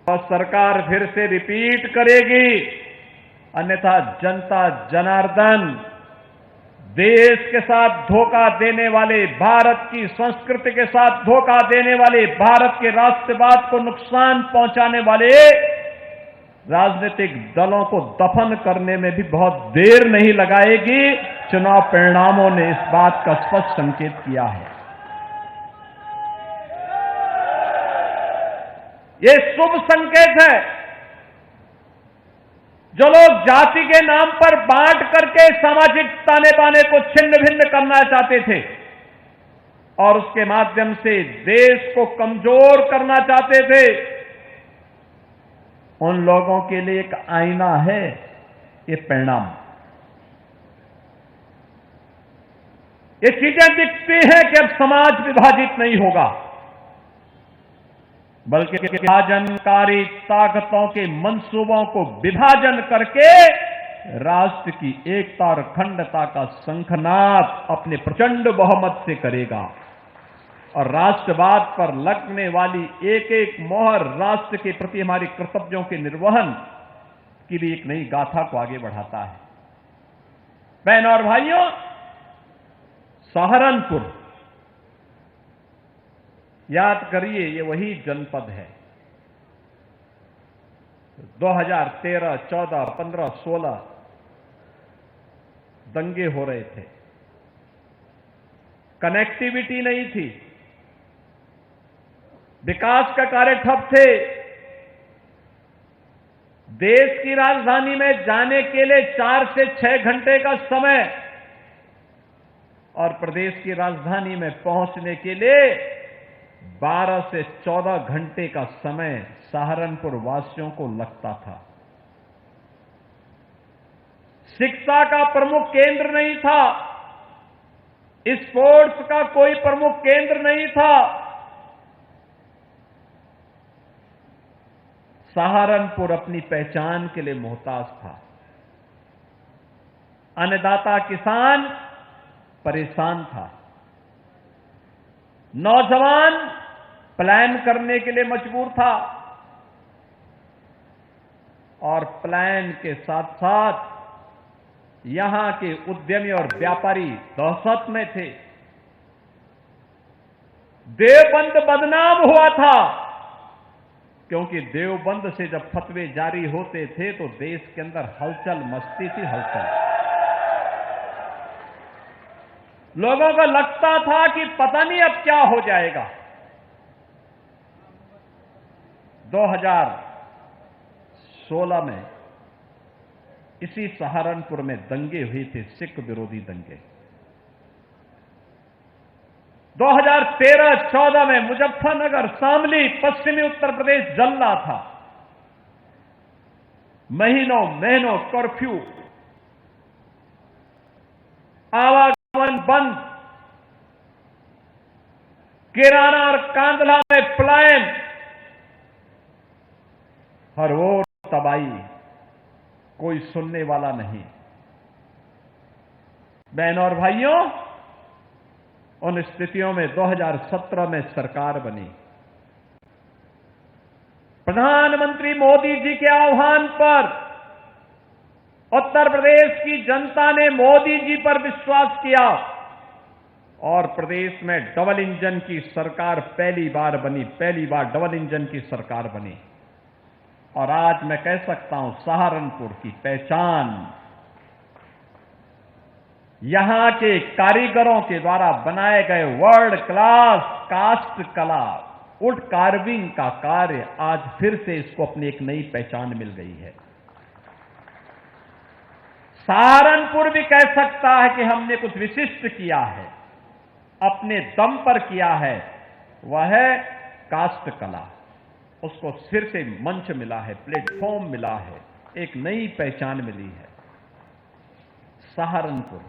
और सरकार फिर से रिपीट करेगी, अन्यथा जनता जनार्दन देश के साथ धोखा देने वाले, भारत की संस्कृति के साथ धोखा देने वाले, भारत के राष्ट्रवाद को नुकसान पहुंचाने वाले राजनीतिक दलों को दफन करने में भी बहुत देर नहीं लगाएगी। चुनाव परिणामों ने इस बात का स्पष्ट संकेत किया है। ये शुभ संकेत है। जो लोग जाति के नाम पर बांट करके सामाजिक ताने बाने को छिन्न भिन्न करना चाहते थे और उसके माध्यम से देश को कमजोर करना चाहते थे, उन लोगों के लिए एक आईना है ये परिणाम। ये चीजें दिखती हैं कि अब समाज विभाजित नहीं होगा, बल्कि विभाजनकारी ताकतों के मंसूबों को विभाजन करके राष्ट्र की एकता और अखंडता का शंखनाद अपने प्रचंड बहुमत से करेगा और राष्ट्रवाद पर लगने वाली एक एक मोहर राष्ट्र के प्रति हमारे कर्तव्यों के निर्वहन की भी एक नई गाथा को आगे बढ़ाता है। बहनों और भाइयों, सहारनपुर, याद करिए, ये वही जनपद है 2013, 14, 15, 16 दंगे हो रहे थे, कनेक्टिविटी नहीं थी, विकास का कार्य ठप थे, देश की राजधानी में जाने के लिए 4 से 6 घंटे का समय और प्रदेश की राजधानी में पहुंचने के लिए 12 से 14 घंटे का समय सहारनपुर वासियों को लगता था। शिक्षा का प्रमुख केंद्र नहीं था, स्पोर्ट्स का कोई प्रमुख केंद्र नहीं था। सहारनपुर अपनी पहचान के लिए मोहताज था। अन्नदाता किसान परेशान था, नौजवान प्लान करने के लिए मजबूर था और प्लान के साथ साथ यहां के उद्यमी और व्यापारी दहशत में थे। देवबंद बदनाम हुआ था क्योंकि देवबंद से जब फतवे जारी होते थे तो देश के अंदर हलचल मचती थी, हलचल। लोगों को लगता था कि पता नहीं अब क्या हो जाएगा। 2016 में इसी सहारनपुर में दंगे हुए थे, सिख विरोधी दंगे। 2013-14 में मुजफ्फरनगर, शामली, पश्चिमी उत्तर प्रदेश जल रहा था। महीनों महीनों कर्फ्यू, आवागमन बंद, किराना और कांदला में पलायन, हर ओर तबाही, कोई सुनने वाला नहीं। बहनों और भाइयों, उन स्थितियों में 2017 में सरकार बनी। प्रधानमंत्री मोदी जी के आह्वान पर उत्तर प्रदेश की जनता ने मोदी जी पर विश्वास किया और प्रदेश में डबल इंजन की सरकार पहली बार बनी, पहली बार डबल इंजन की सरकार बनी। और आज मैं कह सकता हूं, सहारनपुर की पहचान यहां के कारीगरों के द्वारा बनाए गए वर्ल्ड क्लास कास्ट कला, वुड कार्विंग का कार्य आज फिर से इसको अपनी एक नई पहचान मिल गई है। सहारनपुर भी कह सकता है कि हमने कुछ विशिष्ट किया है, अपने दम पर किया है। वह है कास्ट कला, उसको फिर से मंच मिला है, प्लेटफॉर्म मिला है, एक नई पहचान मिली है। सहारनपुर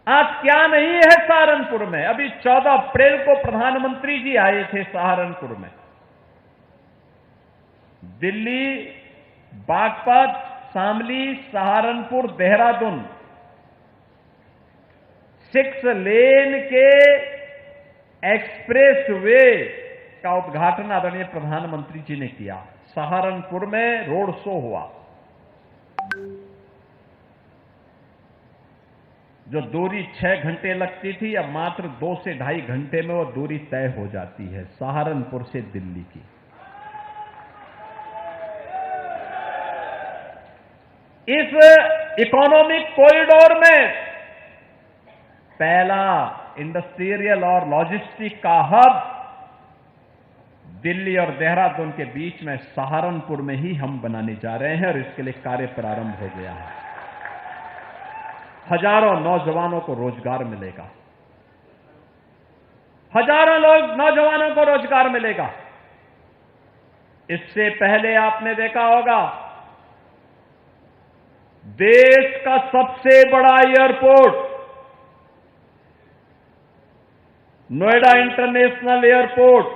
आज क्या नहीं है सहारनपुर में। अभी 14 अप्रैल को प्रधानमंत्री जी आए थे सहारनपुर में। दिल्ली, बागपत, शामली, सहारनपुर, देहरादून 6 लेन के एक्सप्रेस वे का उद्घाटन आदरणीय प्रधानमंत्री जी ने किया। सहारनपुर में रोड शो हुआ। जो दूरी 6 घंटे लगती थी, अब मात्र 2 से ढाई घंटे में वो दूरी तय हो जाती है, सहारनपुर से दिल्ली की। इस इकोनॉमिक कॉरिडोर में पहला इंडस्ट्रियल और लॉजिस्टिक का हब दिल्ली और देहरादून के बीच में सहारनपुर में ही हम बनाने जा रहे हैं और इसके लिए कार्य प्रारंभ हो गया है। हजारों नौजवानों को रोजगार मिलेगा, हजारों नौजवानों को रोजगार मिलेगा। इससे पहले आपने देखा होगा, देश का सबसे बड़ा एयरपोर्ट नोएडा इंटरनेशनल एयरपोर्ट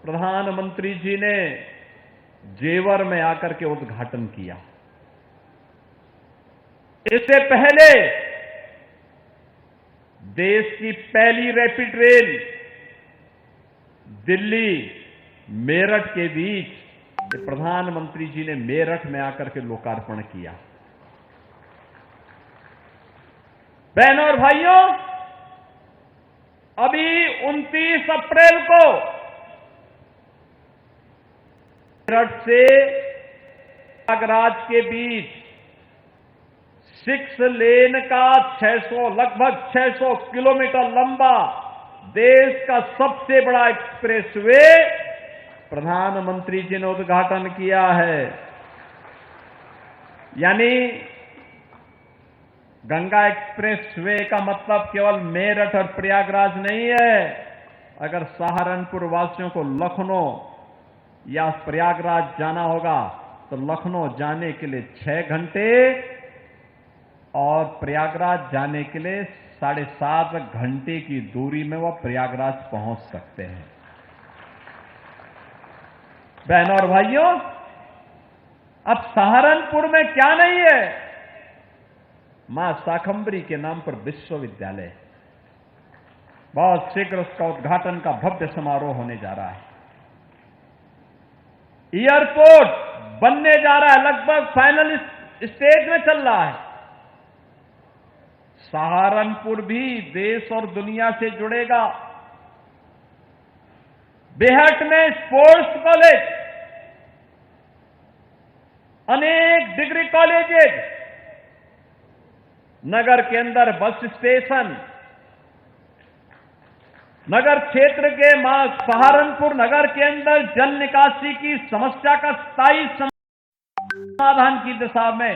प्रधानमंत्री जी ने जेवर में आकर के उद्घाटन किया। इससे पहले देश की पहली रैपिड रेल दिल्ली मेरठ के बीच प्रधानमंत्री जी ने मेरठ में आकर के लोकार्पण किया। बहनों और भाइयों, अभी 29 अप्रैल को मेरठ से प्रयागराज के बीच 6 लेन का लगभग 600 किलोमीटर लंबा देश का सबसे बड़ा एक्सप्रेसवे प्रधानमंत्री जी ने उद्घाटन किया है। यानी गंगा एक्सप्रेसवे का मतलब केवल मेरठ और प्रयागराज नहीं है। अगर सहारनपुर वासियों को लखनऊ या प्रयागराज जाना होगा तो लखनऊ जाने के लिए 6 घंटे और प्रयागराज जाने के लिए 7.5 घंटे की दूरी में वह प्रयागराज पहुंच सकते हैं। बहनों और भाइयों, अब सहारनपुर में क्या नहीं है? मां शाकंभरी के नाम पर विश्वविद्यालय, बहुत शीघ्र उसका उद्घाटन का भव्य समारोह होने जा रहा है। एयरपोर्ट बनने जा रहा है, लगभग फाइनल स्टेज में चल रहा है। सहारनपुर भी देश और दुनिया से जुड़ेगा। बेहट में स्पोर्ट्स कॉलेज, अनेक डिग्री कॉलेजेस, नगर के अंदर बस स्टेशन, नगर क्षेत्र के सहारनपुर नगर के अंदर जल निकासी की समस्या का स्थायी समाधान की दिशा में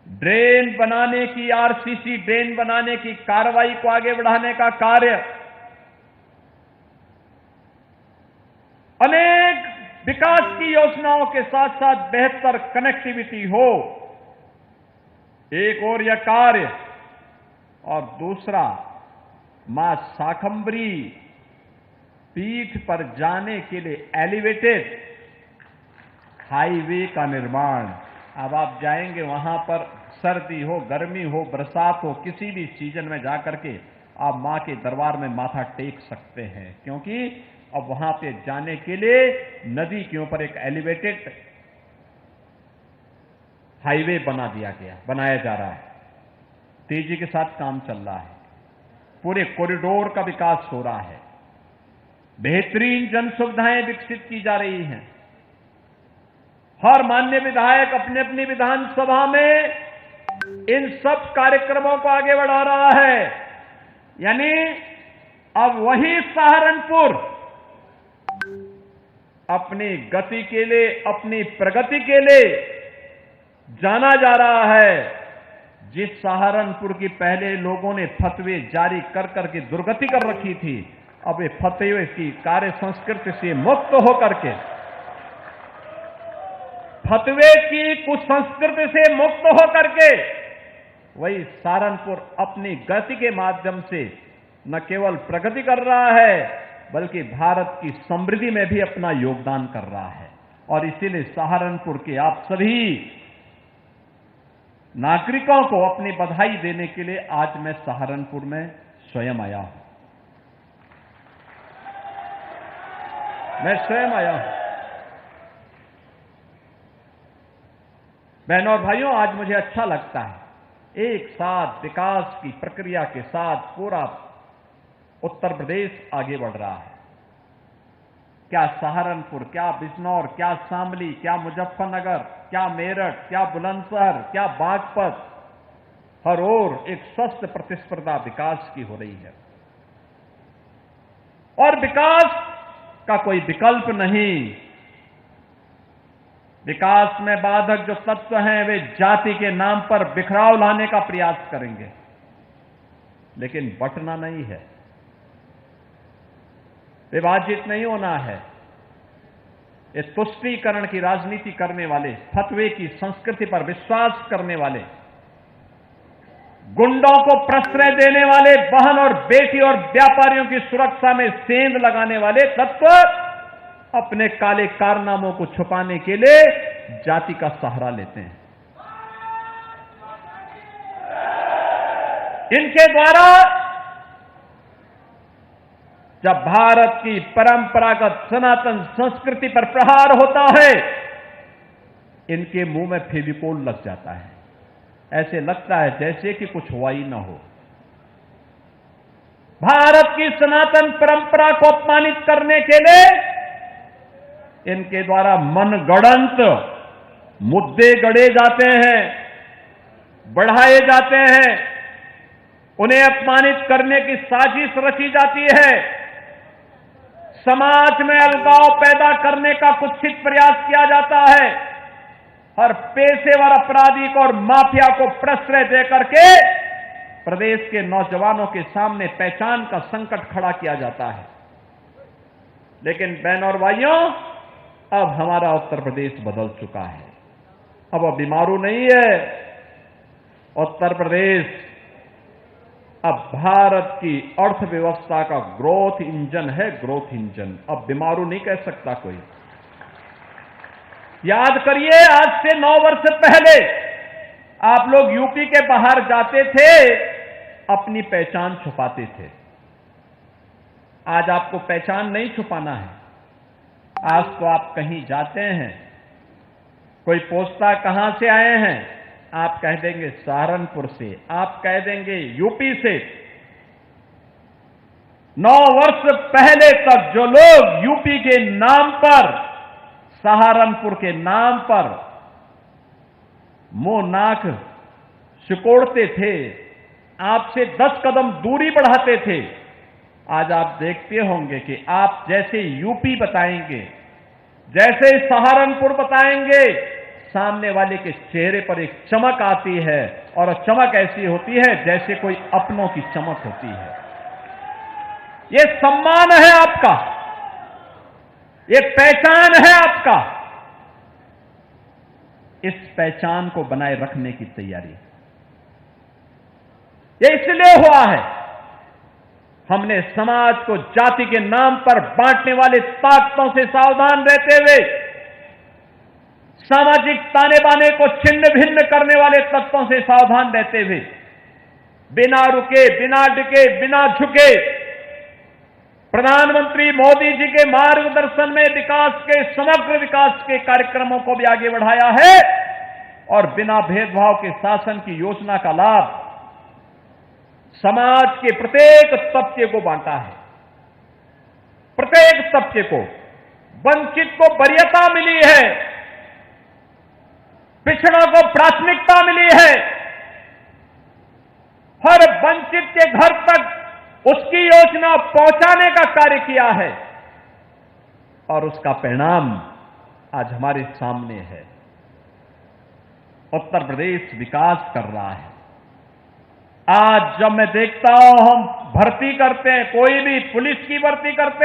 ड्रेन बनाने की, आरसीसी ड्रेन बनाने की कार्रवाई को आगे बढ़ाने का कार्य, अनेक विकास की योजनाओं के साथ साथ बेहतर कनेक्टिविटी हो, एक और यह कार्य, और दूसरा मां शाकंभरी पीठ पर जाने के लिए एलिवेटेड हाईवे का निर्माण। अब आप जाएंगे वहां पर, सर्दी हो, गर्मी हो, बरसात हो, किसी भी सीजन में जाकर के आप मां के दरबार में माथा टेक सकते हैं, क्योंकि अब वहां पे जाने के लिए नदी के ऊपर एक एलिवेटेड हाईवे बनाया जा रहा है। तेजी के साथ काम चल रहा है, पूरे कॉरिडोर का विकास हो रहा है, बेहतरीन जन सुविधाएं विकसित की जा रही हैं। हर माननीय विधायक अपने अपनी विधानसभा में इन सब कार्यक्रमों को आगे बढ़ा रहा है। यानी अब वही सहारनपुर अपनी गति के लिए, अपनी प्रगति के लिए जाना जा रहा है। जिस सहारनपुर की पहले लोगों ने फतवे जारी कर करके दुर्गति कर रखी थी, अब ये फतवे की कार्य संस्कृति से मुक्त होकर के, फतवे की कुसंस्कृति से मुक्त होकर के वही सहारनपुर अपनी गति के माध्यम से न केवल प्रगति कर रहा है बल्कि भारत की समृद्धि में भी अपना योगदान कर रहा है। और इसीलिए सहारनपुर के आप सभी नागरिकों को अपनी बधाई देने के लिए आज मैं सहारनपुर में स्वयं आया हूं। मैं स्वयं आया हूं। बहनों और भाइयों, आज मुझे अच्छा लगता है, एक साथ विकास की प्रक्रिया के साथ पूरा उत्तर प्रदेश आगे बढ़ रहा है। क्या सहारनपुर, क्या बिजनौर, क्या शामली, क्या मुजफ्फरनगर, क्या मेरठ, क्या बुलंदशहर, क्या बागपत, हर ओर एक स्वस्थ प्रतिस्पर्धा विकास की हो रही है। और विकास का कोई विकल्प नहीं। विकास में बाधक जो तत्व हैं वे जाति के नाम पर बिखराव लाने का प्रयास करेंगे, लेकिन बंटना नहीं है, विभाजित नहीं होना है। ये तुष्टीकरण की राजनीति करने वाले, फतवे की संस्कृति पर विश्वास करने वाले, गुंडों को प्रश्रय देने वाले, बहन और बेटी और व्यापारियों की सुरक्षा में सेंध लगाने वाले तत्व अपने काले कारनामों को छुपाने के लिए जाति का सहारा लेते हैं। इनके द्वारा जब भारत की परंपरागत सनातन संस्कृति पर प्रहार होता है, इनके मुंह में फेविकोल लग जाता है। ऐसे लगता है जैसे कि कुछ हुआ ही ना हो। भारत की सनातन परंपरा को अपमानित करने के लिए इनके द्वारा मनगढ़ंत मुद्दे गढ़े जाते हैं, बढ़ाए जाते हैं, उन्हें अपमानित करने की साजिश रची जाती है, समाज में अलगाव पैदा करने का कुत्सित प्रयास किया जाता है, हर पेशेवर अपराधी को और माफिया को प्रश्रय देकर के प्रदेश के नौजवानों के सामने पहचान का संकट खड़ा किया जाता है। लेकिन बहनों और भाइयों, अब हमारा उत्तर प्रदेश बदल चुका है। अब वो बीमारू नहीं है। उत्तर प्रदेश अब भारत की अर्थव्यवस्था का ग्रोथ इंजन है, ग्रोथ इंजन। अब बीमारू नहीं कह सकता कोई। याद करिए, आज से 9 वर्ष पहले आप लोग यूपी के बाहर जाते थे, अपनी पहचान छुपाते थे। आज आपको पहचान नहीं छुपाना है। आज तो आप कहीं जाते हैं, कोई पूछता कहां से आए हैं, आप कह देंगे सहारनपुर से, आप कह देंगे यूपी से। 9 वर्ष पहले तक जो लोग यूपी के नाम पर, सहारनपुर के नाम पर मुंह नाक सिकोड़ते थे, आपसे 10 कदम दूरी बढ़ाते थे, आज आप देखते होंगे कि आप जैसे यूपी बताएंगे, जैसे सहारनपुर बताएंगे, सामने वाले के चेहरे पर एक चमक आती है, और चमक ऐसी होती है जैसे कोई अपनों की चमक होती है। ये सम्मान है आपका, ये पहचान है आपका। इस पहचान को बनाए रखने की तैयारी ये इसलिए हुआ है। हमने समाज को जाति के नाम पर बांटने वाले ताकतों से सावधान रहते हुए, सामाजिक ताने बाने को छिन्न भिन्न करने वाले तत्वों से सावधान रहते हुए, बिना रुके, बिना डिके, बिना झुके, प्रधानमंत्री मोदी जी के मार्गदर्शन में विकास के, समग्र विकास के कार्यक्रमों को भी आगे बढ़ाया है, और बिना भेदभाव के शासन की योजना का लाभ समाज के प्रत्येक तबके को बांटा है। प्रत्येक तबके को, वंचित को वरीयता मिली है, पिछड़ों को प्राथमिकता मिली है। हर वंचित के घर तक उसकी योजना पहुंचाने का कार्य किया है, और उसका परिणाम आज हमारे सामने है। उत्तर प्रदेश विकास कर रहा है। आज जब मैं देखता हूं, हम भर्ती करते हैं, कोई भी पुलिस की भर्ती करते